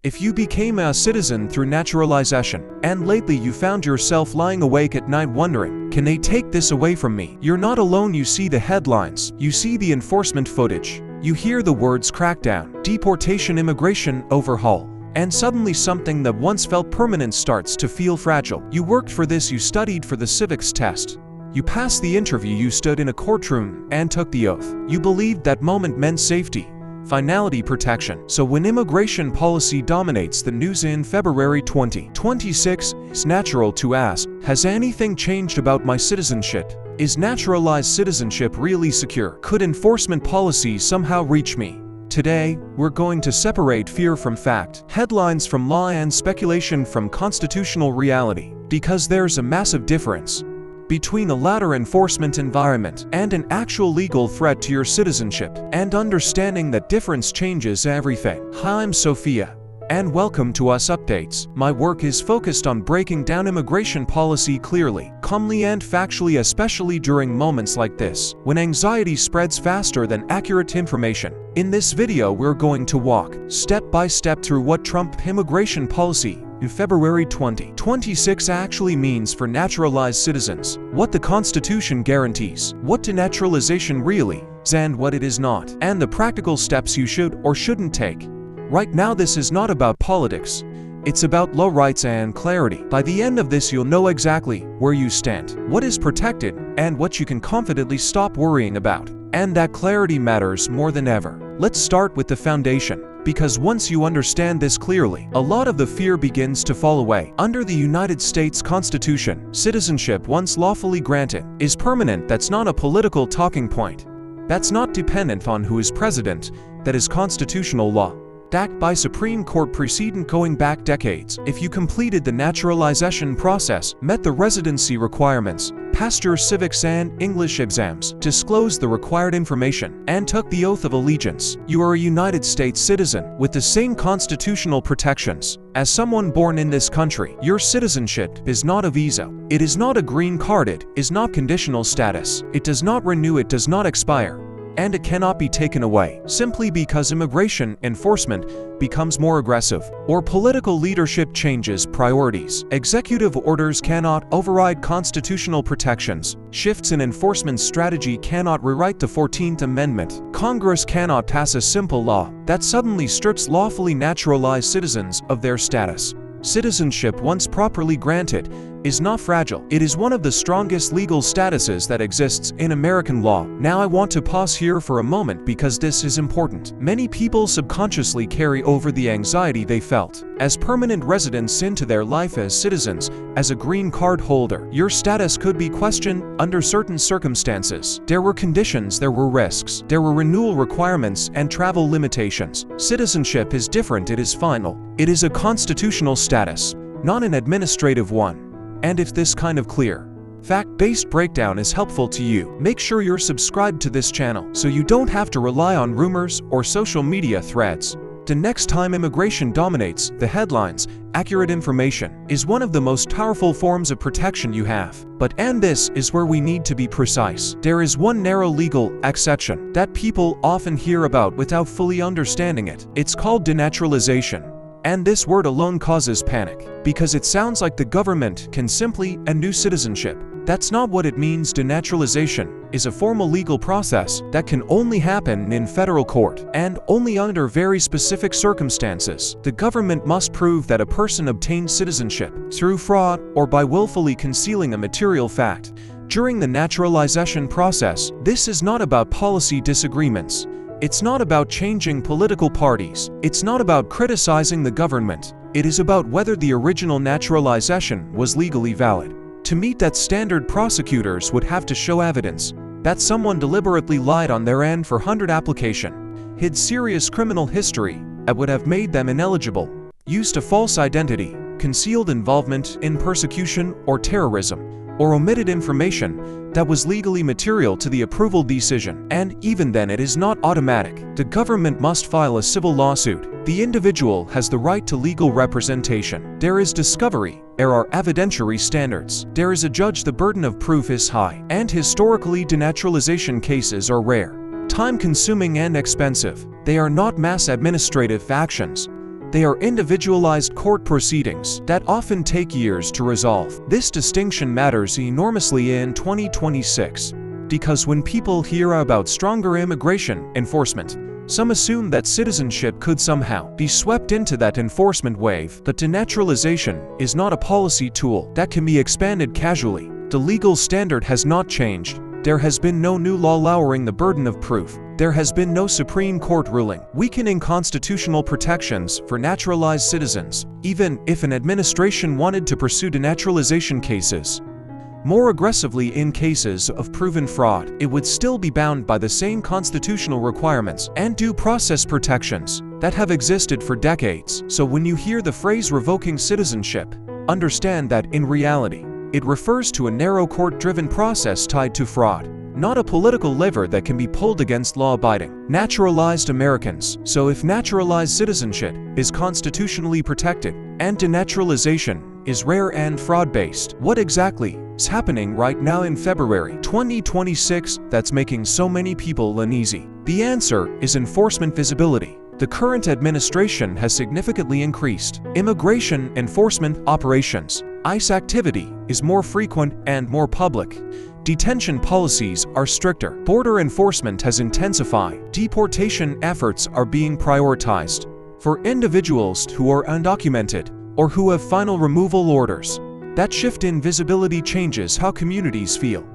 If you became a citizen through naturalization, and lately you found yourself lying awake at night wondering, can they take this away from me? You're not alone. You see the headlines, you see the enforcement footage, you hear the words crackdown, deportation, immigration overhaul, and suddenly something that once felt permanent starts to feel fragile. You worked for this, you studied for the civics test, you passed the interview, you stood in a courtroom and took the oath. You believed that moment meant safety, finality, protection. So when immigration policy dominates the news in February 2026, it's natural to ask, has anything changed about my citizenship? Is naturalized citizenship really secure? Could enforcement policy somehow reach me? Today, we're going to separate fear from fact, headlines from law, and speculation from constitutional reality, because there's a massive difference between a latter enforcement environment and an actual legal threat to your citizenship, and understanding that difference changes everything. Hi, I'm Sophia, and welcome to Us Updates. My work is focused on breaking down immigration policy clearly, calmly, and factually, especially during moments like this, when anxiety spreads faster than accurate information. In this video, we're going to walk step by step through what Trump immigration policy in February 2026 actually means for naturalized citizens, what the Constitution guarantees, what denaturalization really is and what it is not, and the practical steps you should or shouldn't take. Right now, this is not about politics. It's about law, rights, and clarity. By the end of this, you'll know exactly where you stand, what is protected, and what you can confidently stop worrying about. And that clarity matters more than ever. Let's start with the foundation, because once you understand this clearly, a lot of the fear begins to fall away. Under the United States Constitution, citizenship, once lawfully granted, is permanent. That's not a political talking point. That's not dependent on who is president. That is constitutional law, backed by Supreme Court precedent going back decades. If you completed the naturalization process, met the residency requirements, passed your civics and English exams, disclosed the required information, and took the oath of allegiance, you are a United States citizen with the same constitutional protections as someone born in this country. Your citizenship is not a visa. It is not a green card. It is not conditional status. It does not renew. It does not expire. And it cannot be taken away simply because immigration enforcement becomes more aggressive or political leadership changes priorities. Executive orders cannot override constitutional protections. Shifts in enforcement strategy cannot rewrite the 14th Amendment. Congress cannot pass a simple law that suddenly strips lawfully naturalized citizens of their status. Citizenship, once properly granted, is not fragile. It is one of the strongest legal statuses that exists in American law. Now I want to pause here for a moment because this is important. Many people subconsciously carry over the anxiety they felt as permanent residents into their life as citizens. As a green card holder, your status could be questioned under certain circumstances. There were conditions, there were risks, there were renewal requirements and travel limitations. Citizenship is different. It is final. It is a constitutional status, not an administrative one. And if this kind of clear, fact-based breakdown is helpful to you, make sure you're subscribed to this channel so you don't have to rely on rumors or social media threads. The next time immigration dominates the headlines, accurate information is one of the most powerful forms of protection you have. And this is where we need to be precise. There is one narrow legal exception that people often hear about without fully understanding it. It's called denaturalization. And this word alone causes panic, because it sounds like the government can simply undo citizenship. That's not what it means. Denaturalization is a formal legal process that can only happen in federal court, and only under very specific circumstances. The government must prove that a person obtained citizenship through fraud or by willfully concealing a material fact. During the naturalization process, this is not about policy disagreements. It's not about changing political parties. It's not about criticizing the government. It is about whether the original naturalization was legally valid. To meet that standard, prosecutors would have to show evidence that someone deliberately lied on their end for 100 application, hid serious criminal history that would have made them ineligible, used a false identity, concealed involvement in persecution or terrorism, or omitted information that was legally material to the approval decision. And even then, it is not automatic. The government must file a civil lawsuit. The individual has the right to legal representation. There is discovery. There are evidentiary standards. There is a judge. The burden of proof is high. And historically, denaturalization cases are rare, time-consuming, and expensive. They are not mass administrative actions. They are individualized court proceedings that often take years to resolve. This distinction matters enormously in 2026 because when people hear about stronger immigration enforcement, some assume that citizenship could somehow be swept into that enforcement wave. But denaturalization is not a policy tool that can be expanded casually. The legal standard has not changed. There has been no new law lowering the burden of proof. There has been no Supreme Court ruling weakening constitutional protections for naturalized citizens, even if an administration wanted to pursue denaturalization cases more aggressively in cases of proven fraud. It would still be bound by the same constitutional requirements and due process protections that have existed for decades. So when you hear the phrase revoking citizenship, understand that in reality, it refers to a narrow court-driven process tied to fraud, not a political lever that can be pulled against law-abiding, naturalized Americans. So if naturalized citizenship is constitutionally protected and denaturalization is rare and fraud-based, what exactly is happening right now in February 2026 that's making so many people uneasy? The answer is enforcement visibility. The current administration has significantly increased immigration enforcement operations. ICE activity is more frequent and more public. Detention policies are stricter. Border enforcement has intensified. Deportation efforts are being prioritized for individuals who are undocumented or who have final removal orders. That shift in visibility changes how communities feel,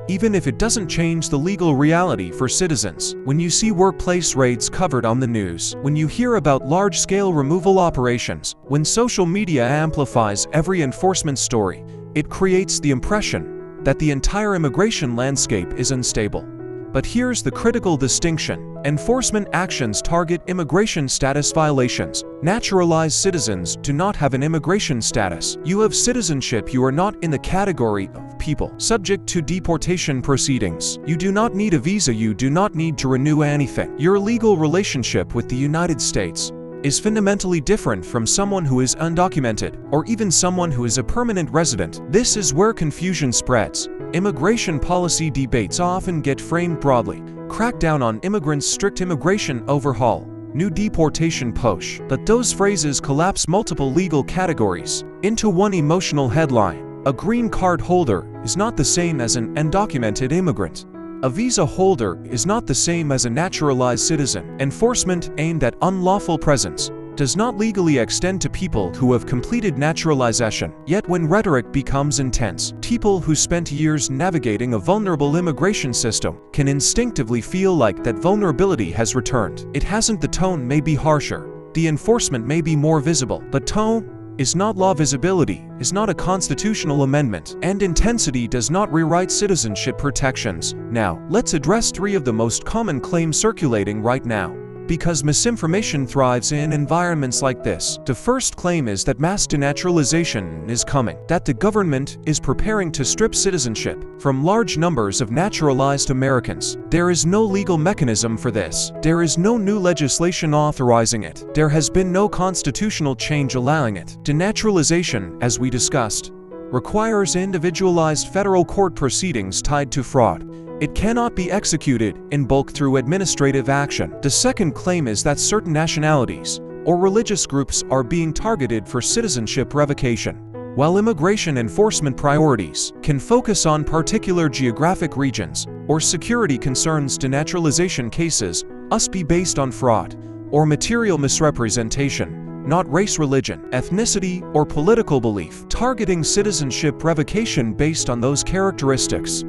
even if it doesn't change the legal reality for citizens. When you see workplace raids covered on the news, when you hear about large-scale removal operations, when social media amplifies every enforcement story, it creates the impression that the entire immigration landscape is unstable. But here's the critical distinction. Enforcement actions target immigration status violations. Naturalized citizens do not have an immigration status. You have citizenship. You are not in the category of people subject to deportation proceedings. You do not need a visa. You do not need to renew anything. Your legal relationship with the United States is fundamentally different from someone who is undocumented or even someone who is a permanent resident. This is where confusion spreads. Immigration policy debates often get framed broadly. Crackdown on immigrants, strict immigration overhaul, new deportation push. But those phrases collapse multiple legal categories into one emotional headline. A green card holder is not the same as an undocumented immigrant. A visa holder is not the same as a naturalized citizen. Enforcement aimed at unlawful presence does not legally extend to people who have completed naturalization. Yet when rhetoric becomes intense, people who spent years navigating a vulnerable immigration system can instinctively feel like that vulnerability has returned. It hasn't. The tone may be harsher, the enforcement may be more visible, but tone is not law. Visibility is not a constitutional amendment, and intensity does not rewrite citizenship protections. Now, let's address three of the most common claims circulating right now, because misinformation thrives in environments like this. The first claim is that mass denaturalization is coming, that the government is preparing to strip citizenship from large numbers of naturalized Americans. There is no legal mechanism for this. There is no new legislation authorizing it. There has been no constitutional change allowing it. Denaturalization, as we discussed, requires individualized federal court proceedings tied to fraud. It cannot be executed in bulk through administrative action. The second claim is that certain nationalities or religious groups are being targeted for citizenship revocation. While immigration enforcement priorities can focus on particular geographic regions or security concerns, denaturalization cases must be based on fraud or material misrepresentation, not race, religion, ethnicity, or political belief. Targeting citizenship revocation based on those characteristics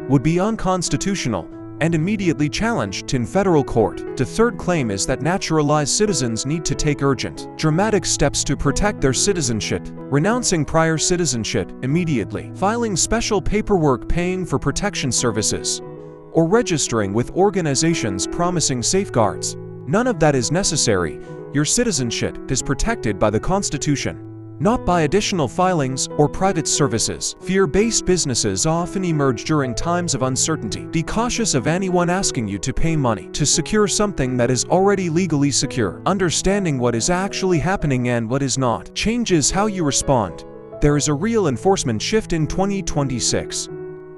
would be unconstitutional and immediately challenged in federal court. The third claim is that naturalized citizens need to take urgent, dramatic steps to protect their citizenship, renouncing prior citizenship immediately, filing special paperwork, paying for protection services, or registering with organizations promising safeguards. None of that is necessary. Your citizenship is protected by the Constitution, not by additional filings or private services. Fear-based businesses often emerge during times of uncertainty. Be cautious of anyone asking you to pay money to secure something that is already legally secure. Understanding what is actually happening and what is not changes how you respond. There is a real enforcement shift in 2026.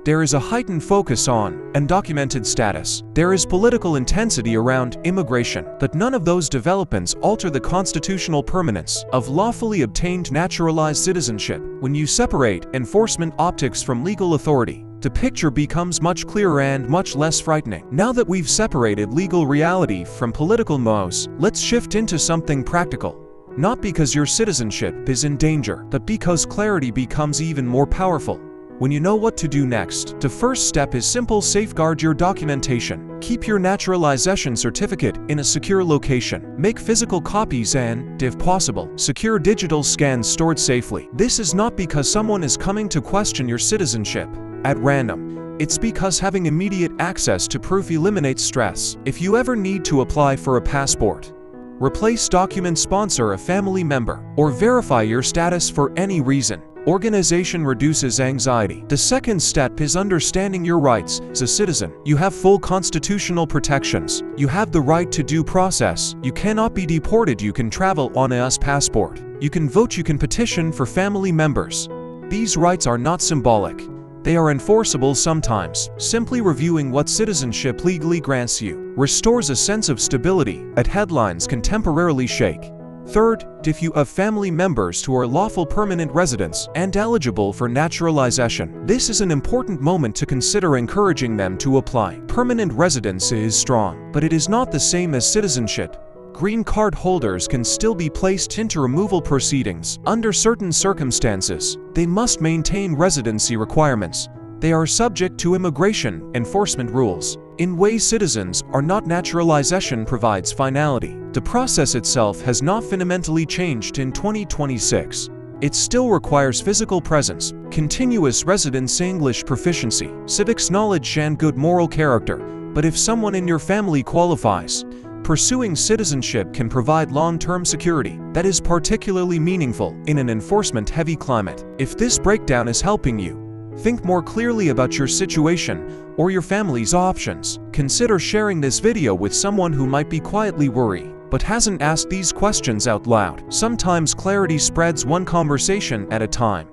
There is a heightened focus on undocumented status. There is political intensity around immigration. But none of those developments alter the constitutional permanence of lawfully obtained naturalized citizenship. When you separate enforcement optics from legal authority, the picture becomes much clearer and much less frightening. Now that we've separated legal reality from political modes, let's shift into something practical. Not because your citizenship is in danger, but because clarity becomes even more powerful. When you know what to do next, the first step is simple: safeguard your documentation. Keep your naturalization certificate in a secure location. Make physical copies and, if possible, secure digital scans stored safely. This is not because someone is coming to question your citizenship at random. It's because having immediate access to proof eliminates stress. If you ever need to apply for a passport, replace documents, sponsor a family member, or verify your status for any reason, organization reduces anxiety. The second step is understanding your rights. As a citizen, you have full constitutional protections. You have the right to due process. You cannot be deported. You can travel on a US passport. You can vote. You can petition for family members. These rights are not symbolic. They are enforceable sometimes. Simply reviewing what citizenship legally grants you restores a sense of stability that headlines can temporarily shake. Third, if you have family members who are lawful permanent residents and eligible for naturalization, this is an important moment to consider encouraging them to apply. Permanent residence is strong, but it is not the same as citizenship. Green card holders can still be placed into removal proceedings. Under certain circumstances, they must maintain residency requirements. They are subject to immigration enforcement rules. In ways citizens are not. Naturalization provides finality. The process itself has not fundamentally changed in 2026. It still requires physical presence, continuous residence, English proficiency, civics knowledge, and good moral character. But if someone in your family qualifies, pursuing citizenship can provide long-term security that is particularly meaningful in an enforcement-heavy climate. If this breakdown is helping you think more clearly about your situation or your family's options, consider sharing this video with someone who might be quietly worried but hasn't asked these questions out loud. Sometimes clarity spreads one conversation at a time.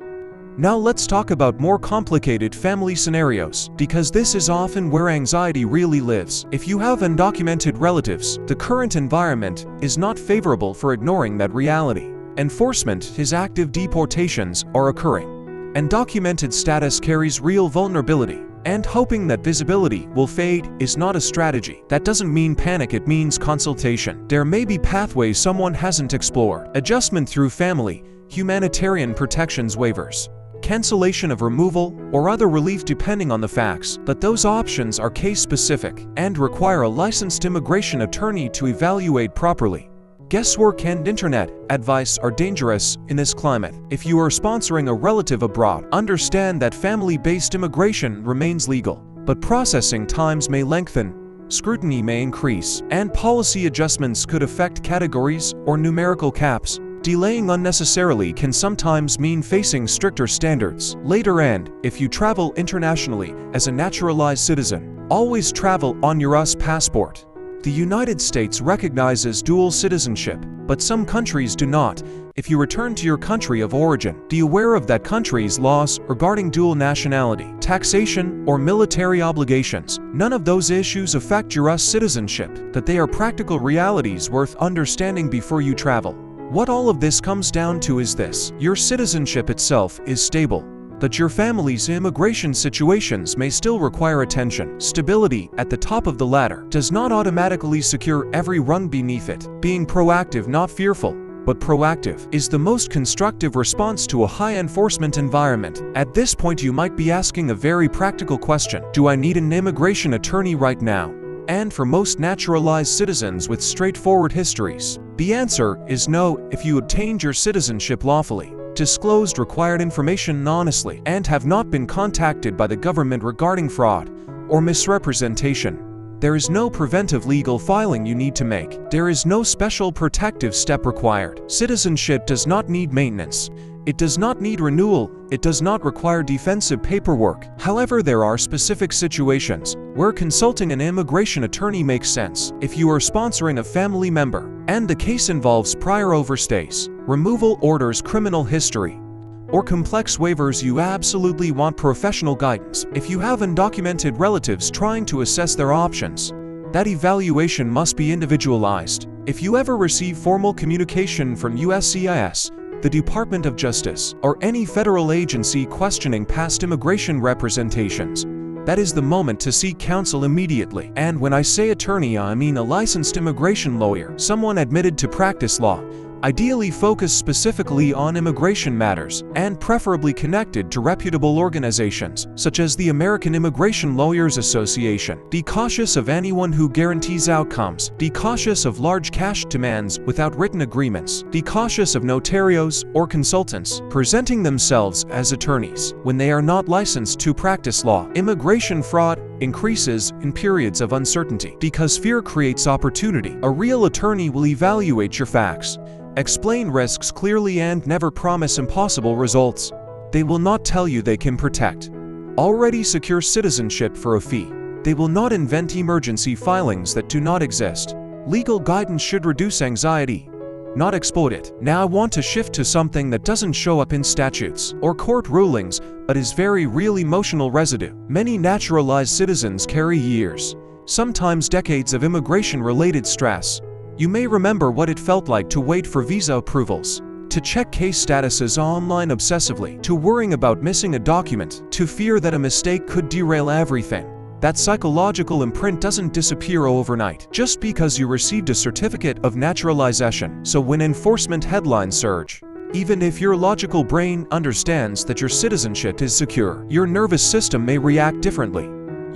Now let's talk about more complicated family scenarios, because this is often where anxiety really lives. If you have undocumented relatives, the current environment is not favorable for ignoring that reality. Enforcement is active, deportations are occurring. Undocumented status carries real vulnerability, and hoping that visibility will fade is not a strategy. That doesn't mean panic, it means consultation. There may be pathways someone hasn't explored: adjustment through family, humanitarian protections, waivers, cancellation of removal, or other relief depending on the facts. But those options are case-specific and require a licensed immigration attorney to evaluate properly. Guesswork and internet advice are dangerous in this climate. If you are sponsoring a relative abroad, understand that family-based immigration remains legal, but processing times may lengthen, scrutiny may increase, and policy adjustments could affect categories or numerical caps. Delaying unnecessarily can sometimes mean facing stricter standards later. And if you travel internationally as a naturalized citizen, always travel on your US passport. The United States recognizes dual citizenship, but some countries do not. If you return to your country of origin, be aware of that country's laws regarding dual nationality, taxation, or military obligations. None of those issues affect your US citizenship, but they are practical realities worth understanding before you travel. What all of this comes down to is this: your citizenship itself is stable, but your family's immigration situations may still require attention. Stability at the top of the ladder does not automatically secure every rung beneath it. Being proactive, not fearful, but proactive, is the most constructive response to a high enforcement environment. At this point, you might be asking a very practical question: do I need an immigration attorney right now? And for most naturalized citizens with straightforward histories, the answer is no. If you obtained your citizenship lawfully, disclosed required information honestly, and have not been contacted by the government regarding fraud or misrepresentation, there is no preventive legal filing you need to make. There is no special protective step required. Citizenship does not need maintenance. It does not need renewal. It does not require defensive paperwork. However, there are specific situations where consulting an immigration attorney makes sense. If you are sponsoring a family member and the case involves prior overstays, removal orders, criminal history, or complex waivers, you absolutely want professional guidance. If you have undocumented relatives trying to assess their options, that evaluation must be individualized. If you ever receive formal communication from USCIS, the Department of Justice, or any federal agency questioning past immigration representations, that is the moment to seek counsel immediately. And when I say attorney, I mean a licensed immigration lawyer, someone admitted to practice law, ideally focused specifically on immigration matters, and preferably connected to reputable organizations, such as the American Immigration Lawyers Association. Be cautious of anyone who guarantees outcomes. Be cautious of large cash demands without written agreements. Be cautious of notarios or consultants presenting themselves as attorneys when they are not licensed to practice law. Immigration fraud increases in periods of uncertainty because fear creates opportunity. A real attorney will evaluate your facts, explain risks clearly, and never promise impossible results. They will not tell you they can protect already secure citizenship for a fee. They will not invent emergency filings that do not exist. Legal guidance should reduce anxiety, not exploit it. Now I want to shift to something that doesn't show up in statutes or court rulings, but is very real: emotional residue. Many naturalized citizens carry years, sometimes decades of immigration-related stress. You may remember what it felt like to wait for visa approvals, to check case statuses online obsessively, to worrying about missing a document, to fear that a mistake could derail everything. That psychological imprint doesn't disappear overnight just because you received a certificate of naturalization. So when enforcement headlines surge, even if your logical brain understands that your citizenship is secure, your nervous system may react differently.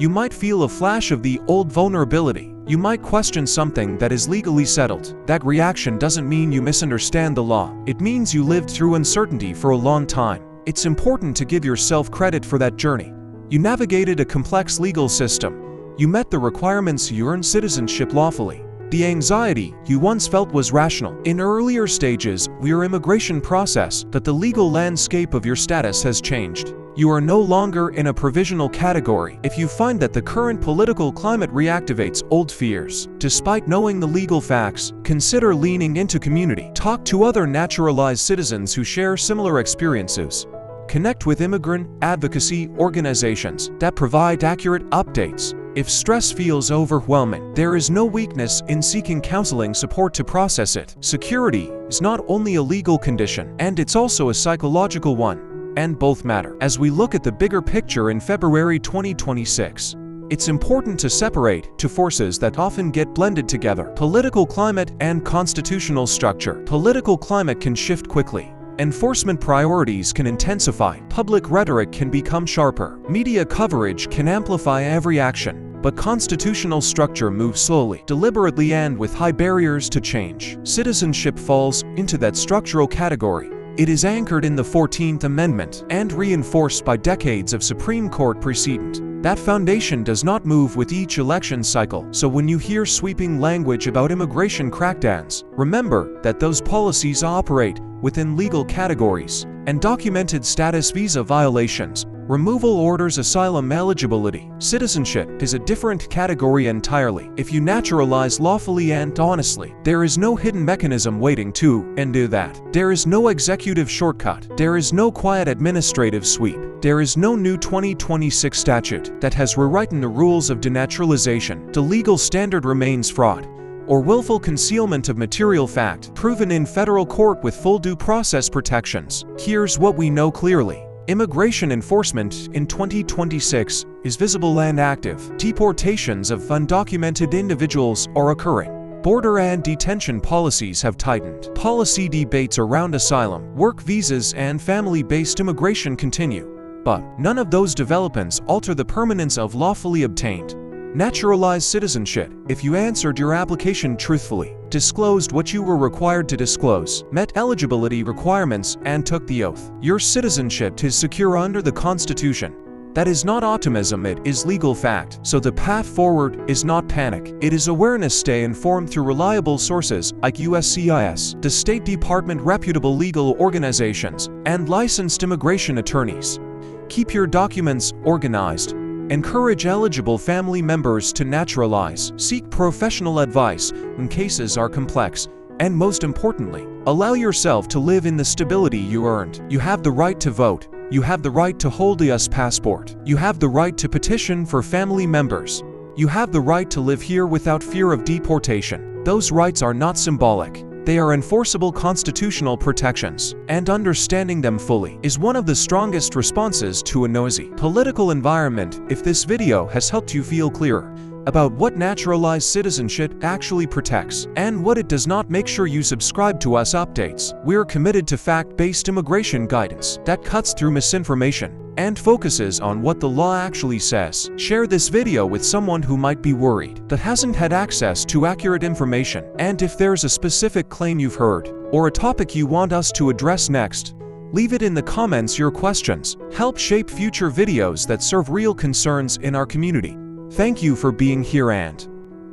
You might feel a flash of the old vulnerability. You might question something that is legally settled. That reaction doesn't mean you misunderstand the law. It means you lived through uncertainty for a long time. It's important to give yourself credit for that journey. You navigated a complex legal system. You met the requirements. You earned citizenship lawfully. The anxiety you once felt was rational. In earlier stages of your immigration process, but the legal landscape of your status has changed. You are no longer in a provisional category. If you find that the current political climate reactivates old fears, despite knowing the legal facts, consider leaning into community. Talk to other naturalized citizens who share similar experiences. Connect with immigrant advocacy organizations that provide accurate updates. If stress feels overwhelming, there is no weakness in seeking counseling support to process it. Security is not only a legal condition, and it's also a psychological one. And both matter. As we look at the bigger picture in February 2026, it's important to separate two forces that often get blended together: political climate and constitutional structure. Political climate can shift quickly. Enforcement priorities can intensify. Public rhetoric can become sharper. Media coverage can amplify every action. But constitutional structure moves slowly, deliberately, and with high barriers to change. Citizenship falls into that structural category. It is anchored in the 14th Amendment and reinforced by decades of Supreme Court precedent. That foundation does not move with each election cycle. So when you hear sweeping language about immigration crackdowns, remember that those policies operate within legal categories: undocumented status, visa violations, removal orders, asylum eligibility. Citizenship is a different category entirely. If you naturalize lawfully and honestly, there is no hidden mechanism waiting to undo that. There is no executive shortcut. There is no quiet administrative sweep. There is no new 2026 statute that has rewritten the rules of denaturalization. The legal standard remains fraud or willful concealment of material fact, proven in federal court with full due process protections. Here's what we know clearly: immigration enforcement in 2026 is visible and active. Deportations of undocumented individuals are occurring. Border and detention policies have tightened. Policy debates around asylum, work visas, and family-based immigration continue. But none of those developments alter the permanence of lawfully obtained naturalized citizenship. If you answered your application truthfully, disclosed what you were required to disclose, met eligibility requirements, and took the oath, your citizenship is secure under the Constitution. That is not optimism, it is legal fact. So the path forward is not panic, it is awareness. Stay informed through reliable sources like USCIS, the State Department, reputable legal organizations, and licensed immigration attorneys. Keep your documents organized. Encourage eligible family members to naturalize. Seek professional advice when cases are complex And most importantly, allow yourself to live in the stability you earned. You have the right to vote. You have the right to hold a US passport. You have the right to petition for family members. You have the right to live here without fear of deportation. Those rights are not symbolic. They are enforceable constitutional protections, and understanding them fully is one of the strongest responses to a noisy political environment. If this video has helped you feel clearer about what naturalized citizenship actually protects and what it does not, make sure you subscribe to us updates. We're committed to fact-based immigration guidance that cuts through misinformation and focuses on what the law actually says. Share this video with someone who might be worried that hasn't had access to accurate information. And if there's a specific claim you've heard or a topic you want us to address next, leave it in the comments. Your questions help shape future videos that serve real concerns in our community. Thank you for being here, and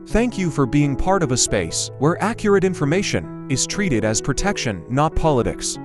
thank you for being part of a space where accurate information is treated as protection, not politics.